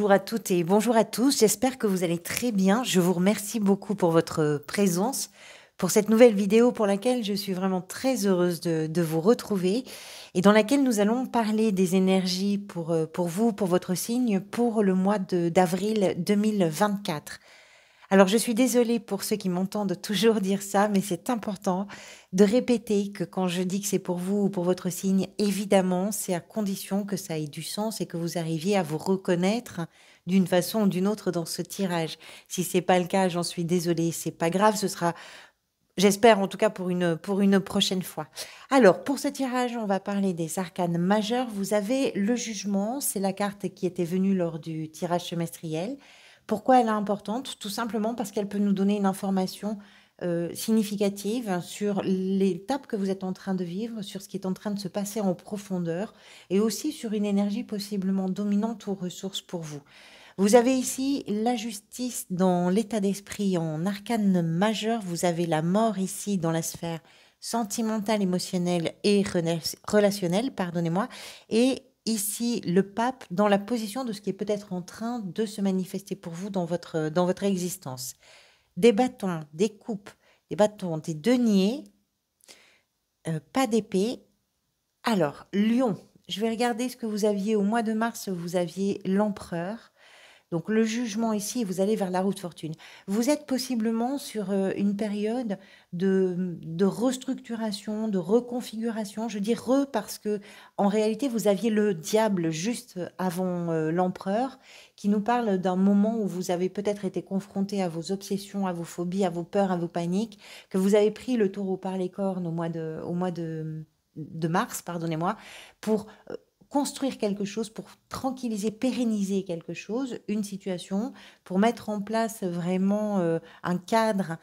Bonjour à toutes et bonjour à tous. J'espère que vous allez très bien. Je vous remercie beaucoup pour votre présence, pour cette nouvelle vidéo pour laquelle je suis vraiment très heureuse de vous retrouver et dans laquelle nous allons parler des énergies pour vous, pour votre signe, pour le mois d'avril 2024. Alors, je suis désolée pour ceux qui m'entendent toujours dire ça, mais c'est important de répéter que quand je dis que c'est pour vous ou pour votre signe, évidemment, c'est à condition que ça ait du sens et que vous arriviez à vous reconnaître d'une façon ou d'une autre dans ce tirage. Si c'est pas le cas, j'en suis désolée, c'est pas grave, ce sera, j'espère en tout cas pour une prochaine fois. Alors, pour ce tirage, on va parler des arcanes majeurs. Vous avez le jugement, c'est la carte qui était venue lors du tirage semestriel. Pourquoi elle est importante? Tout simplement parce qu'elle peut nous donner une information significative sur l'étape que vous êtes en train de vivre, sur ce qui est en train de se passer en profondeur et aussi sur une énergie possiblement dominante ou ressource pour vous. Vous avez ici la justice dans l'état d'esprit en arcane majeur. Vous avez la mort ici dans la sphère sentimentale, émotionnelle et relationnelle, pardonnez-moi. Et ici, le pape dans la position de ce qui est peut-être en train de se manifester pour vous dans votre existence. Des bâtons, des coupes, des bâtons, des deniers, pas d'épée. Alors, Lion, je vais regarder ce que vous aviez au mois de mars. Vous aviez l'empereur. Donc le jugement ici, vous allez vers la route fortune. Vous êtes possiblement sur une période de restructuration, de reconfiguration. Je dis re parce que en réalité, vous aviez le diable juste avant l'empereur qui nous parle d'un moment où vous avez peut-être été confronté à vos obsessions, à vos phobies, à vos peurs, à vos paniques, que vous avez pris le taureau par les cornes au mois de mars, pardonnez-moi, pour construire quelque chose, pour tranquilliser, pérenniser quelque chose, une situation, pour mettre en place vraiment un cadre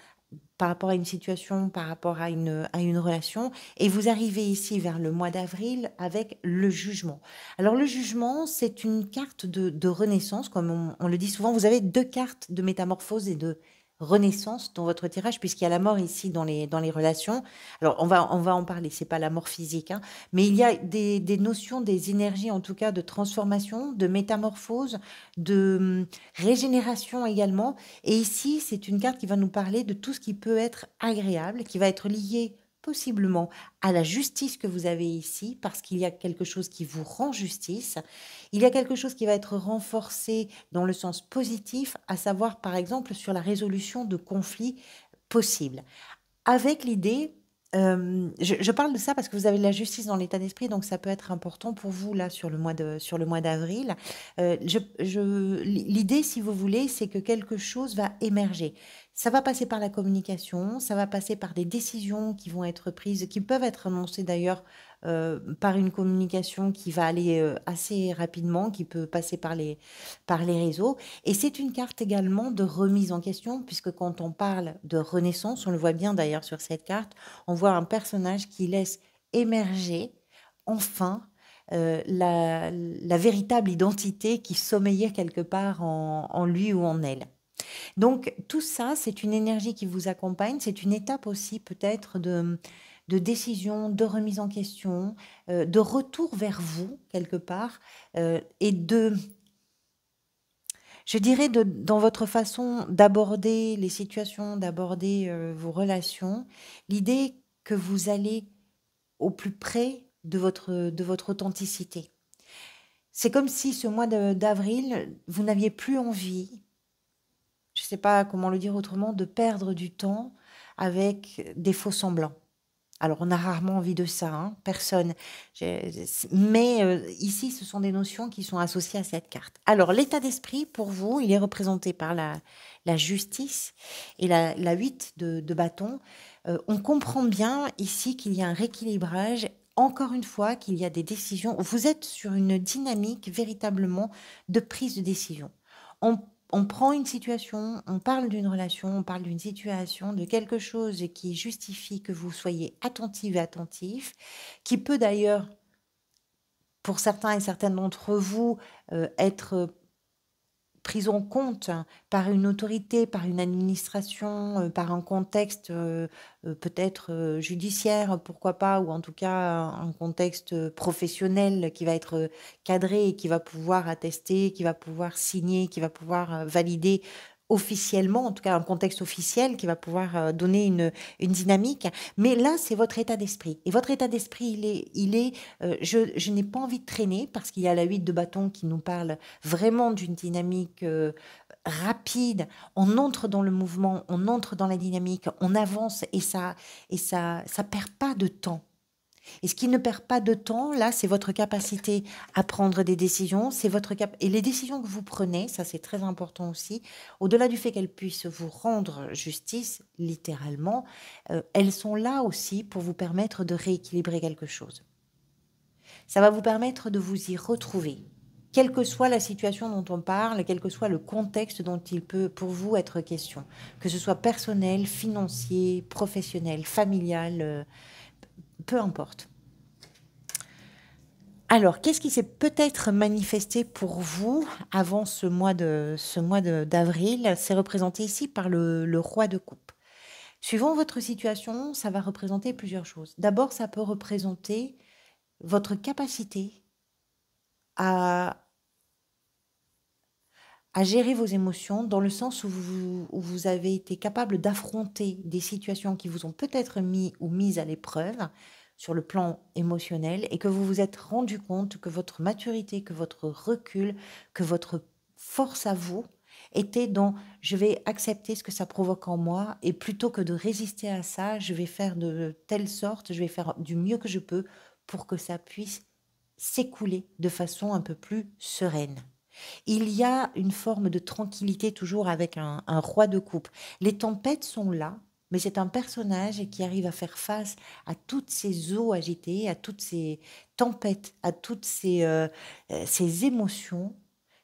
par rapport à une situation, par rapport à une relation. Et vous arrivez ici vers le mois d'avril avec le jugement. Alors le jugement, c'est une carte de renaissance, comme on le dit souvent. Vous avez deux cartes de métamorphose et de renaissance dans votre tirage, puisqu'il y a la mort ici dans les relations. Alors on va en parler, c'est pas la mort physique, hein, mais il y a des notions, des énergies en tout cas de transformation, de métamorphose, de régénération également. Et ici, c'est une carte qui va nous parler de tout ce qui peut être agréable, qui va être lié possiblement à la justice que vous avez ici, parce qu'il y a quelque chose qui vous rend justice. Il y a quelque chose qui va être renforcé dans le sens positif, à savoir par exemple sur la résolution de conflits possibles. Avec l'idée, je parle de ça parce que vous avez la justice dans l'état d'esprit, donc ça peut être important pour vous là sur le mois d'avril. L'idée, si vous voulez, c'est que quelque chose va émerger. Ça va passer par la communication, ça va passer par des décisions qui vont être prises, qui peuvent être annoncées d'ailleurs par une communication qui va aller assez rapidement, qui peut passer par les réseaux. Et c'est une carte également de remise en question, puisque quand on parle de renaissance, on le voit bien d'ailleurs sur cette carte, on voit un personnage qui laisse émerger enfin la véritable identité qui sommeillait quelque part en lui ou en elle. Donc tout ça, c'est une énergie qui vous accompagne, c'est une étape aussi peut-être de décision, de remise en question, de retour vers vous quelque part, et je dirais, dans votre façon d'aborder les situations, d'aborder vos relations, l'idée que vous allez au plus près de votre authenticité. C'est comme si ce mois d'avril, vous n'aviez plus envie, je ne sais pas comment le dire autrement, de perdre du temps avec des faux semblants. Alors, on a rarement envie de ça, hein, personne. Mais ici, ce sont des notions qui sont associées à cette carte. Alors, l'état d'esprit, pour vous, il est représenté par la justice et la 8 de bâton. On comprend bien ici qu'il y a un rééquilibrage. Encore une fois, qu'il y a des décisions. Vous êtes sur une dynamique véritablement de prise de décision. On on prend une situation, on parle d'une relation, on parle d'une situation, de quelque chose qui justifie que vous soyez attentive et attentif, qui peut d'ailleurs, pour certains et certaines d'entre vous, être prise en compte par une autorité, par une administration, par un contexte peut-être judiciaire, pourquoi pas, ou en tout cas un contexte professionnel qui va être cadré et qui va pouvoir attester, qui va pouvoir signer, qui va pouvoir valider officiellement, en tout cas un contexte officiel qui va pouvoir donner une dynamique. Mais là, c'est votre état d'esprit. Et votre état d'esprit, je n'ai pas envie de traîner parce qu'il y a la 8 de bâton qui nous parle vraiment d'une dynamique rapide. On entre dans le mouvement, on entre dans la dynamique, on avance ça perd pas de temps. Et ce qui ne perd pas de temps, là, c'est votre capacité à prendre des décisions, et les décisions que vous prenez, ça c'est très important aussi, au-delà du fait qu'elles puissent vous rendre justice, littéralement, elles sont là aussi pour vous permettre de rééquilibrer quelque chose. Ça va vous permettre de vous y retrouver. Quelle que soit la situation dont on parle, quel que soit le contexte dont il peut pour vous être question, que ce soit personnel, financier, professionnel, familial, peu importe. Alors, qu'est-ce qui s'est peut-être manifesté pour vous avant ce mois d'avril? C'est représenté ici par le roi de coupe. Suivant votre situation, ça va représenter plusieurs choses. D'abord, ça peut représenter votre capacité à gérer vos émotions dans le sens où vous avez été capable d'affronter des situations qui vous ont peut-être mises à l'épreuve sur le plan émotionnel et que vous vous êtes rendu compte que votre maturité, que votre recul, que votre force à vous était dans je vais accepter ce que ça provoque en moi et plutôt que de résister à ça, je vais faire de telle sorte, je vais faire du mieux que je peux pour que ça puisse s'écouler de façon un peu plus sereine. Il y a une forme de tranquillité toujours avec un roi de coupe. Les tempêtes sont là, mais c'est un personnage qui arrive à faire face à toutes ces eaux agitées, à toutes ces tempêtes, à toutes ces émotions,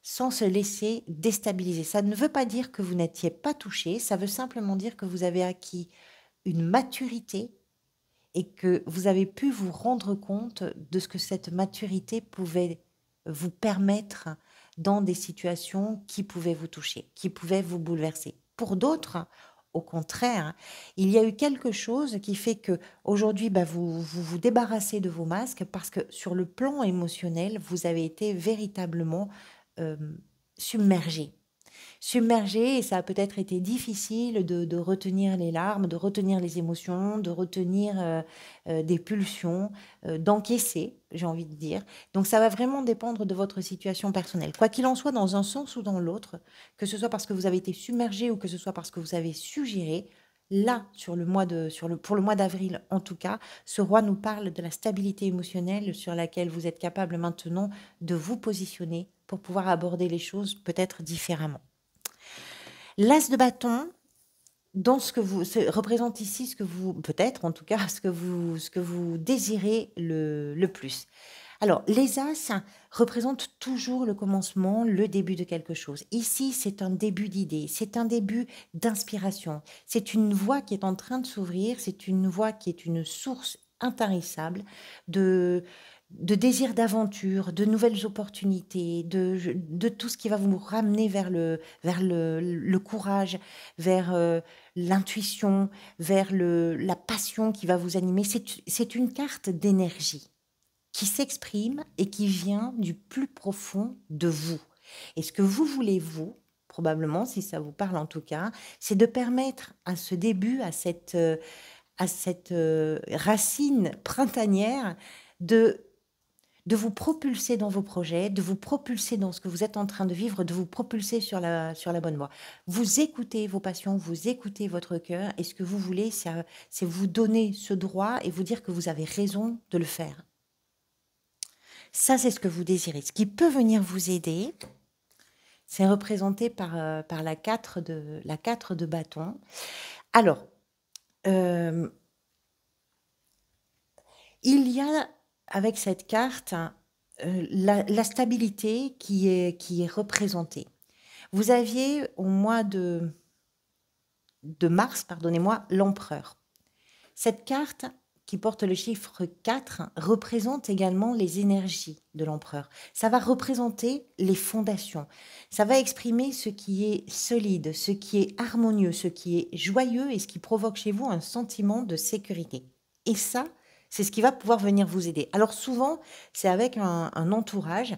sans se laisser déstabiliser. Ça ne veut pas dire que vous n'étiez pas touché, ça veut simplement dire que vous avez acquis une maturité et que vous avez pu vous rendre compte de ce que cette maturité pouvait vous permettre dans des situations qui pouvaient vous toucher, qui pouvaient vous bouleverser. Pour d'autres, au contraire, il y a eu quelque chose qui fait que aujourd'hui, vous débarrassez de vos masques parce que sur le plan émotionnel, vous avez été véritablement euh, submergé. Submergé, et ça a peut-être été difficile de retenir les larmes, de retenir les émotions, de retenir des pulsions, d'encaisser, j'ai envie de dire. Donc ça va vraiment dépendre de votre situation personnelle. Quoi qu'il en soit, dans un sens ou dans l'autre, que ce soit parce que vous avez été submergé ou que ce soit parce que vous avez su gérer, là, pour le mois d'avril en tout cas, ce roi nous parle de la stabilité émotionnelle sur laquelle vous êtes capable maintenant de vous positionner pour pouvoir aborder les choses peut-être différemment. L'as de bâton, dans représente ici ce que vous, peut-être en tout cas, ce que vous désirez le plus. Alors, les as représentent toujours le commencement, le début de quelque chose. Ici, c'est un début d'idée, c'est un début d'inspiration. C'est une voie qui est en train de s'ouvrir, c'est une voie qui est une source intarissable de désir d'aventure, de nouvelles opportunités, de tout ce qui va vous ramener vers le courage, vers l'intuition, vers la passion qui va vous animer. C'est une carte d'énergie qui s'exprime et qui vient du plus profond de vous. Et ce que vous voulez, vous, probablement, si ça vous parle en tout cas, c'est de permettre à ce début, à cette racine printanière, de vous propulser dans vos projets, de vous propulser dans ce que vous êtes en train de vivre, de vous propulser sur la bonne voie. Vous écoutez vos passions, vous écoutez votre cœur, et ce que vous voulez, c'est vous donner ce droit et vous dire que vous avez raison de le faire. Ça, c'est ce que vous désirez. Ce qui peut venir vous aider, c'est représenté par la 4 de bâton. Alors, il y a avec cette carte la stabilité qui est représentée. Vous aviez au mois de mars, pardonnez-moi, l'empereur. Cette carte qui porte le chiffre 4, représente également les énergies de l'empereur. Ça va représenter les fondations. Ça va exprimer ce qui est solide, ce qui est harmonieux, ce qui est joyeux et ce qui provoque chez vous un sentiment de sécurité. Et ça, c'est ce qui va pouvoir venir vous aider. Alors souvent, c'est avec un entourage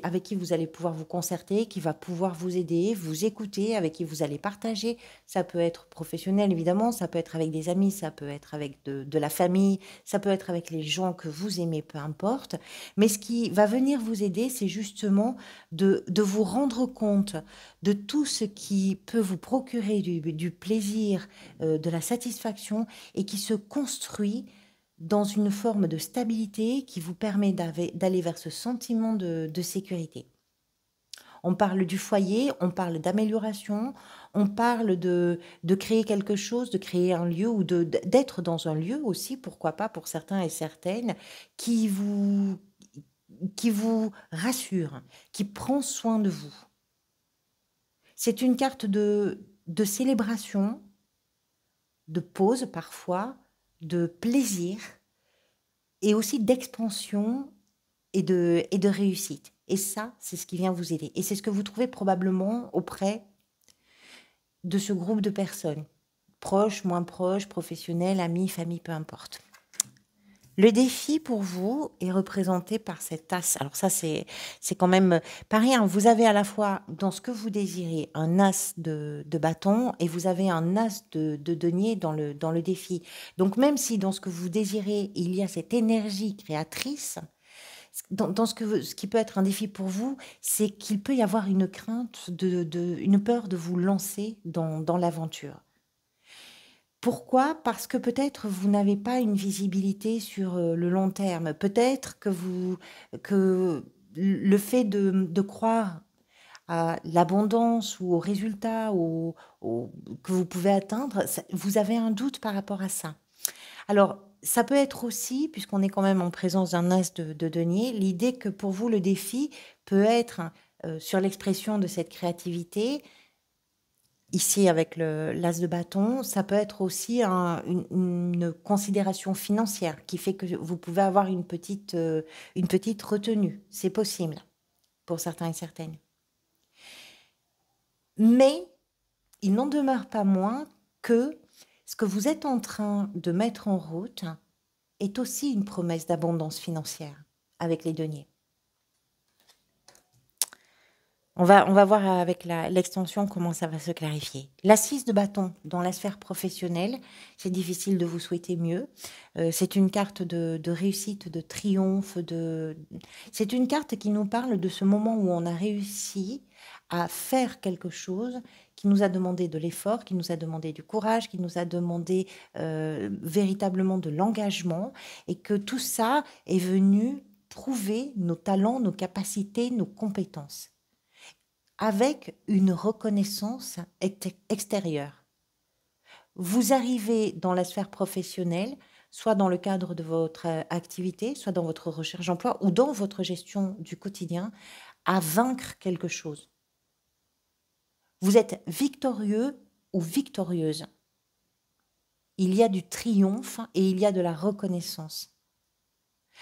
avec qui vous allez pouvoir vous concerter, qui va pouvoir vous aider, vous écouter, avec qui vous allez partager. Ça peut être professionnel, évidemment, ça peut être avec des amis, ça peut être avec de la famille, ça peut être avec les gens que vous aimez, peu importe. Mais ce qui va venir vous aider, c'est justement de vous rendre compte de tout ce qui peut vous procurer du plaisir, de la satisfaction et qui se construit dans une forme de stabilité qui vous permet d'aller vers ce sentiment de sécurité. On parle du foyer, on parle d'amélioration, on parle de créer quelque chose, de créer un lieu ou d'être dans un lieu aussi, pourquoi pas pour certains et certaines, qui vous rassure, qui prend soin de vous. C'est une carte de célébration, de pause parfois, de plaisir et aussi d'expansion et de réussite. Et ça, c'est ce qui vient vous aider. Et c'est ce que vous trouvez probablement auprès de ce groupe de personnes, proches, moins proches, professionnels, amis, famille, peu importe. Le défi pour vous est représenté par cet as. Alors ça, c'est quand même pas rien. Vous avez à la fois, dans ce que vous désirez, un as de bâton et vous avez un as de denier dans le défi. Donc même si dans ce que vous désirez, il y a cette énergie créatrice, dans ce qui peut être un défi pour vous, c'est qu'il peut y avoir une crainte, une peur de vous lancer dans l'aventure. Pourquoi? Parce que peut-être vous n'avez pas une visibilité sur le long terme. Peut-être que le fait de croire à l'abondance ou aux résultats que vous pouvez atteindre, vous avez un doute par rapport à ça. Alors, ça peut être aussi, puisqu'on est quand même en présence d'un as de denier, l'idée que pour vous, le défi peut être sur l'expression de cette créativité. Ici, avec l'as de bâton, ça peut être aussi une considération financière qui fait que vous pouvez avoir une petite retenue. C'est possible pour certains et certaines. Mais il n'en demeure pas moins que ce que vous êtes en train de mettre en route est aussi une promesse d'abondance financière avec les deniers. On va voir avec l'extension comment ça va se clarifier. La 6 de bâton dans la sphère professionnelle, c'est difficile de vous souhaiter mieux. C'est une carte de réussite, de triomphe. C'est une carte qui nous parle de ce moment où on a réussi à faire quelque chose qui nous a demandé de l'effort, qui nous a demandé du courage, qui nous a demandé véritablement de l'engagement et que tout ça est venu prouver nos talents, nos capacités, nos compétences, avec une reconnaissance extérieure. Vous arrivez dans la sphère professionnelle, soit dans le cadre de votre activité, soit dans votre recherche d'emploi ou dans votre gestion du quotidien, à vaincre quelque chose. Vous êtes victorieux ou victorieuse. Il y a du triomphe et il y a de la reconnaissance.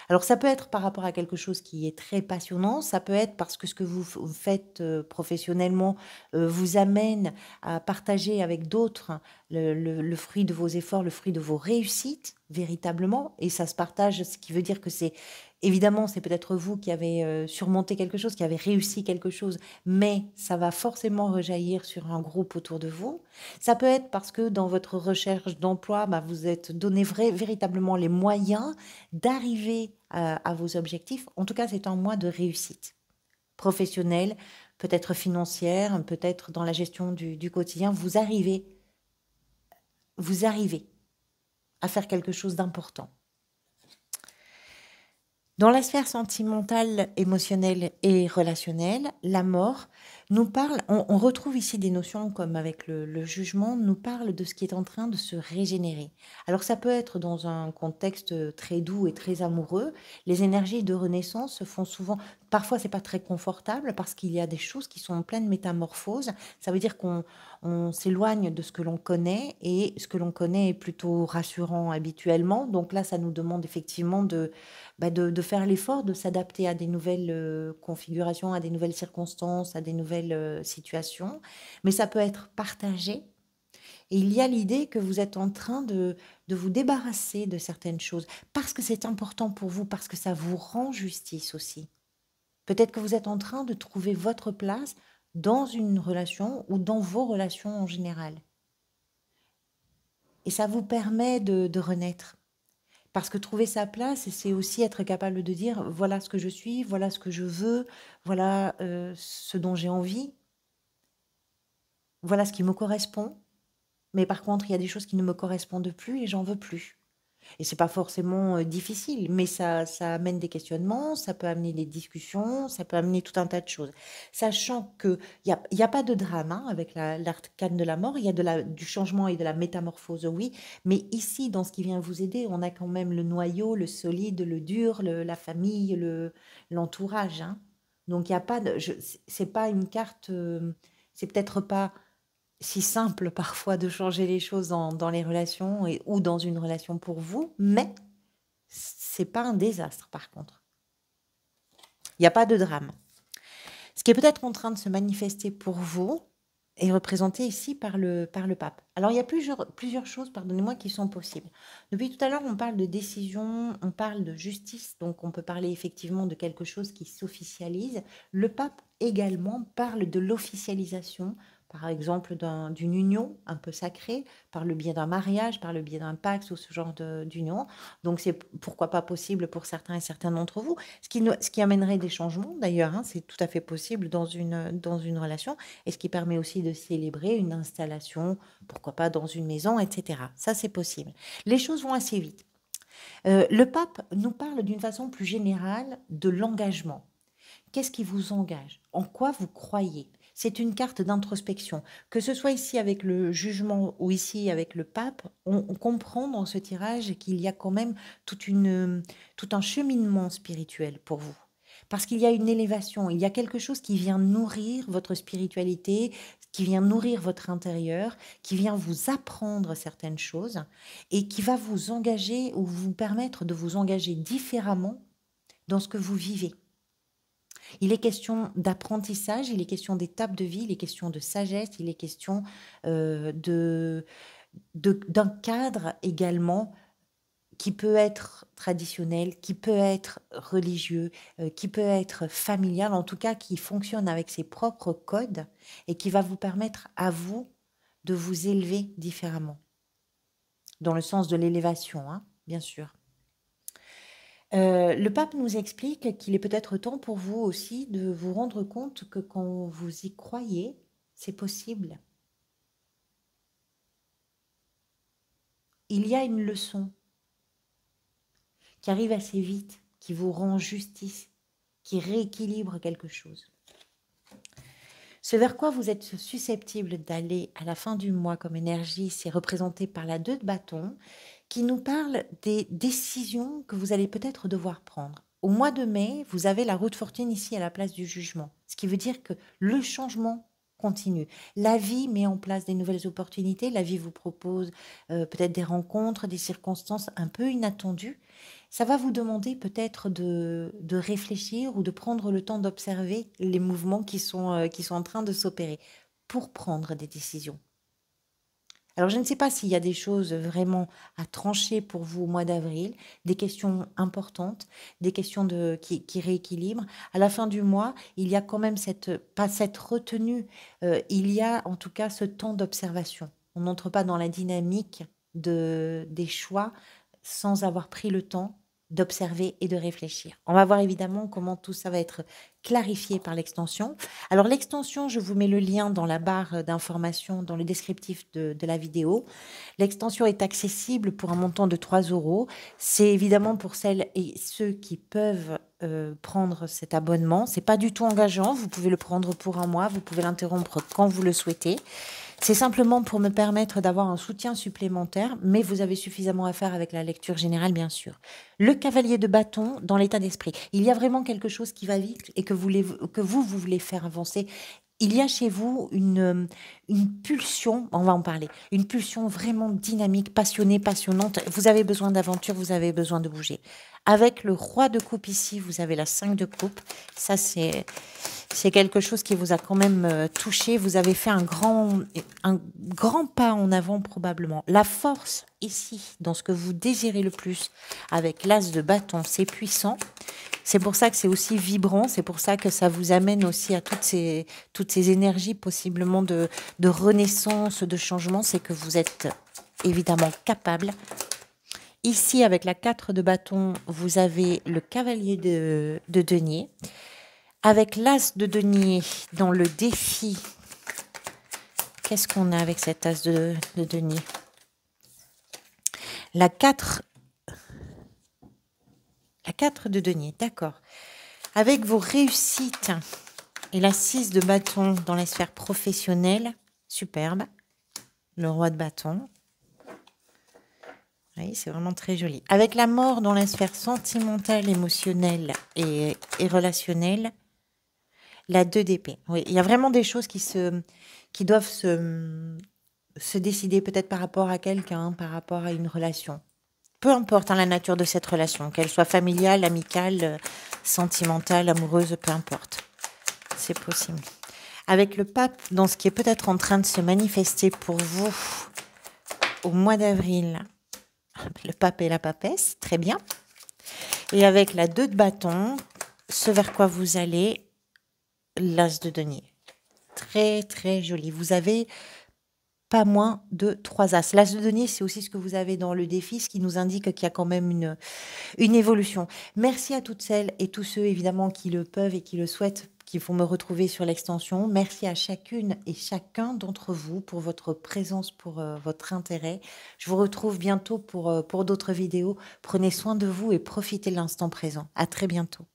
Alors ça peut être par rapport à quelque chose qui est très passionnant, ça peut être parce que ce que vous faites professionnellement vous amène à partager avec d'autres le fruit de vos efforts, le fruit de vos réussites véritablement, et ça se partage, ce qui veut dire que c'est évidemment, c'est peut-être vous qui avez surmonté quelque chose, qui avez réussi quelque chose, mais ça va forcément rejaillir sur un groupe autour de vous. Ça peut être parce que dans votre recherche d'emploi, vous êtes donné véritablement les moyens d'arriver à vos objectifs. En tout cas, c'est un mois de réussite professionnelle, peut-être financière, peut-être dans la gestion du quotidien. Vous arrivez à faire quelque chose d'important. Dans la sphère sentimentale, émotionnelle et relationnelle, la mort nous parle, on retrouve ici des notions comme avec le jugement, nous parle de ce qui est en train de se régénérer. Alors ça peut être dans un contexte très doux et très amoureux. Les énergies de renaissance se font souvent, parfois c'est pas très confortable parce qu'il y a des choses qui sont en pleine métamorphose. Ça veut dire qu'on s'éloigne de ce que l'on connaît et ce que l'on connaît est plutôt rassurant habituellement. Donc là, ça nous demande effectivement de faire l'effort de s'adapter à des nouvelles configurations, à des nouvelles circonstances, à des nouvelles situations. Mais ça peut être partagé. Et il y a l'idée que vous êtes en train de vous débarrasser de certaines choses parce que c'est important pour vous, parce que ça vous rend justice aussi. Peut-être que vous êtes en train de trouver votre place dans une relation ou dans vos relations en général. Et ça vous permet de renaître. Parce que trouver sa place, c'est aussi être capable de dire voilà ce que je suis, voilà ce que je veux, voilà ce dont j'ai envie, voilà ce qui me correspond. Mais par contre, il y a des choses qui ne me correspondent plus et j'en veux plus. Et c'est pas forcément difficile, mais ça amène des questionnements, ça peut amener des discussions, ça peut amener tout un tas de choses. Sachant qu'il y a pas de drame hein, avec l'arcane de la mort, il y a du changement et de la métamorphose, oui, mais ici, dans ce qui vient vous aider, on a quand même le noyau, le solide, le dur, la famille, l'entourage. Hein. Donc, il y a pas de. C'est pas une carte. C'est peut-être pas si simple parfois de changer les choses dans les relations ou dans une relation pour vous, mais c'est pas un désastre par contre. Il n'y a pas de drame. Ce qui est peut-être en train de se manifester pour vous est représenté ici par le pape. Alors il y a plusieurs choses, pardonnez-moi, qui sont possibles. Depuis tout à l'heure, on parle de décision, on parle de justice, donc on peut parler effectivement de quelque chose qui s'officialise. Le pape également parle de l'officialisation, par exemple d'une union un peu sacrée, par le biais d'un mariage, par le biais d'un pacte ou ce genre d'union. Donc c'est pourquoi pas possible pour certains et certaines d'entre vous. Ce qui amènerait des changements d'ailleurs, hein, c'est tout à fait possible dans une relation et ce qui permet aussi de célébrer une installation, pourquoi pas dans une maison, etc. Ça c'est possible. Les choses vont assez vite. Le pape nous parle d'une façon plus générale de l'engagement. Qu'est-ce qui vous engage? En quoi vous croyez? C'est une carte d'introspection. Que ce soit ici avec le jugement ou ici avec le pape, on comprend dans ce tirage qu'il y a quand même tout un cheminement spirituel pour vous. Parce qu'il y a une élévation, il y a quelque chose qui vient nourrir votre spiritualité, qui vient nourrir votre intérieur, qui vient vous apprendre certaines choses et qui va vous engager ou vous permettre de vous engager différemment dans ce que vous vivez. Il est question d'apprentissage, il est question d'étapes de vie, il est question de sagesse, il est question d'un cadre également qui peut être traditionnel, qui peut être religieux, qui peut être familial, en tout cas qui fonctionne avec ses propres codes et qui va vous permettre à vous de vous élever différemment, dans le sens de l'élévation, hein, bien sûr. Le pape nous explique qu'il est peut-être temps pour vous aussi de vous rendre compte que quand vous y croyez, c'est possible. Il y a une leçon qui arrive assez vite, qui vous rend justice, qui rééquilibre quelque chose. Ce vers quoi vous êtes susceptible d'aller à la fin du mois comme énergie, c'est représenté par la 2 de bâton, qui nous parle des décisions que vous allez peut-être devoir prendre. Au mois de mai, vous avez la roue de fortune ici à la place du jugement, ce qui veut dire que le changement continue. La vie met en place des nouvelles opportunités, la vie vous propose peut-être des rencontres, des circonstances un peu inattendues. Ça va vous demander peut-être de réfléchir ou de prendre le temps d'observer les mouvements qui sont en train de s'opérer pour prendre des décisions. Alors, je ne sais pas s'il y a des choses vraiment à trancher pour vous au mois d'avril, des questions importantes, des questions qui rééquilibrent. À la fin du mois, il y a quand même pas cette retenue, il y a en tout cas ce temps d'observation. On n'entre pas dans la dynamique des choix sans avoir pris le temps d'observer et de réfléchir. On va voir évidemment comment tout ça va être clarifié par l'extension. Alors l'extension, je vous mets le lien dans la barre d'information, dans le descriptif de la vidéo. L'extension est accessible pour un montant de 3 euros. C'est évidemment pour celles et ceux qui peuvent prendre cet abonnement. C'est pas du tout engageant. Vous pouvez le prendre pour un mois. Vous pouvez l'interrompre quand vous le souhaitez. C'est simplement pour me permettre d'avoir un soutien supplémentaire, mais vous avez suffisamment à faire avec la lecture générale, bien sûr. Le cavalier de bâton dans l'état d'esprit. Il y a vraiment quelque chose qui va vite et que vous voulez faire avancer. Il y a chez vous une pulsion, on va en parler, une pulsion vraiment dynamique, passionnée, passionnante. Vous avez besoin d'aventure, vous avez besoin de bouger. Avec le roi de coupe ici, vous avez la 5 de coupe. Ça, c'est quelque chose qui vous a quand même touché. Vous avez fait un grand pas en avant probablement. La force ici, dans ce que vous désirez le plus, avec l'as de bâton, c'est puissant. C'est pour ça que c'est aussi vibrant. C'est pour ça que ça vous amène aussi à toutes ces énergies possiblement de renaissance, de changement. C'est que vous êtes évidemment capable. Ici, avec la 4 de bâton, vous avez le cavalier de denier. Avec l'as de denier dans le défi, qu'est-ce qu'on a avec cet as de denier? La 4 de denier, d'accord. Avec vos réussites et la 6 de bâton dans la sphère professionnelle, superbe. Le roi de bâton. Oui, c'est vraiment très joli. Avec la mort dans la sphère sentimentale, émotionnelle et relationnelle, la 2 d'épée. Oui, il y a vraiment des choses qui doivent se décider peut-être par rapport à quelqu'un, par rapport à une relation. Peu importe la nature de cette relation, qu'elle soit familiale, amicale, sentimentale, amoureuse, peu importe. C'est possible. Avec le pape, dans ce qui est peut-être en train de se manifester pour vous au mois d'avril, le pape et la papesse, très bien. Et avec la 2 de bâton, ce vers quoi vous allez, l'as de denier. Très, très joli. Vous avez pas moins de 3 as. L'as de denier, c'est aussi ce que vous avez dans le défi, ce qui nous indique qu'il y a quand même une évolution. Merci à toutes celles et tous ceux, évidemment, qui le peuvent et qui le souhaitent, qui vont me retrouver sur l'extension. Merci à chacune et chacun d'entre vous pour votre présence, pour votre intérêt. Je vous retrouve bientôt pour d'autres vidéos. Prenez soin de vous et profitez de l'instant présent. À très bientôt.